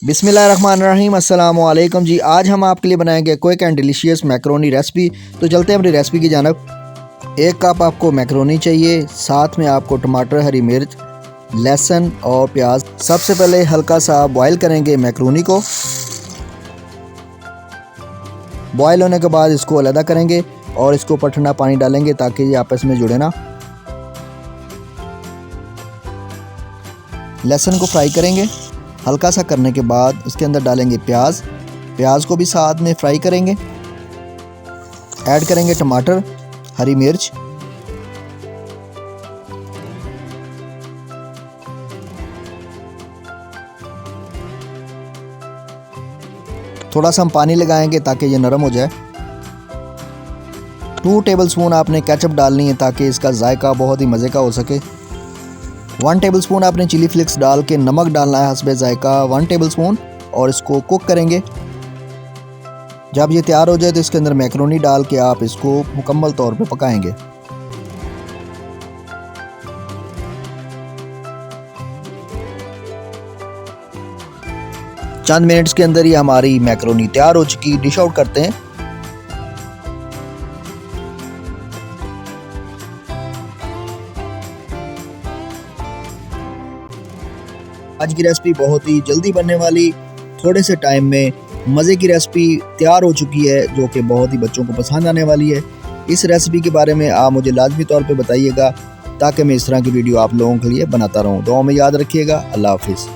बिस्मिल्लाहिर्रहमानिर्रहीम अस्सलाम वालेकुम जी। आज हम आपके लिए बनाएंगे quick and delicious macaroni recipe. तो चलते हैं अपनी रेसिपी की जानब। 1 कप आपको मैक्रोनी चाहिए, साथ में आपको टमाटर, हरी मिर्च, लहसुन और प्याज। सबसे पहले हल्का सा बॉयल करेंगे मैक्रोनी को। बॉयल होने के बाद इसको अलग करेंगे और इसको ऊपर ठंडा पानी डालेंगे ताकि ये आपस में जुड़े ना। लहसुन को फ्राई करेंगे। हल्का सा करने के बाद इसके अंदर डालेंगे प्याज को भी साथ में फ्राई करेंगे। ऐड करेंगे टमाटर, हरी मिर्च, थोड़ा सा हम पानी लगाएंगे ताकि ये नरम हो जाए। 2 टेबलस्पून आपने केचप डालनी है ताकि इसका जायका बहुत ही मज़े का हो सके। 1 टेबलस्पून आपने चिली फ्लेक्स डाल के नमक डालना है हस्बे जायका 1 टेबलस्पून, और इसको कुक करेंगे। जब ये तैयार हो जाए तो इसके अंदर मैक्रोनी डाल के आप इसको मुकम्मल तौर पे पकाएंगे। चंद मिनट्स के अंदर ही हमारी मैक्रोनी तैयार हो चुकी। डिश आउट करते हैं। आज की रेसिपी बहुत ही जल्दी बनने वाली, थोड़े से टाइम में मज़े की रेसिपी तैयार हो चुकी है जो कि बहुत ही बच्चों को पसंद आने वाली है। इस रेसिपी के बारे में आप मुझे लाजमी तौर पे बताइएगा ताकि मैं इस तरह की वीडियो आप लोगों के लिए बनाता रहूं। दुआ में याद रखिएगा। अल्लाह हाफिज़।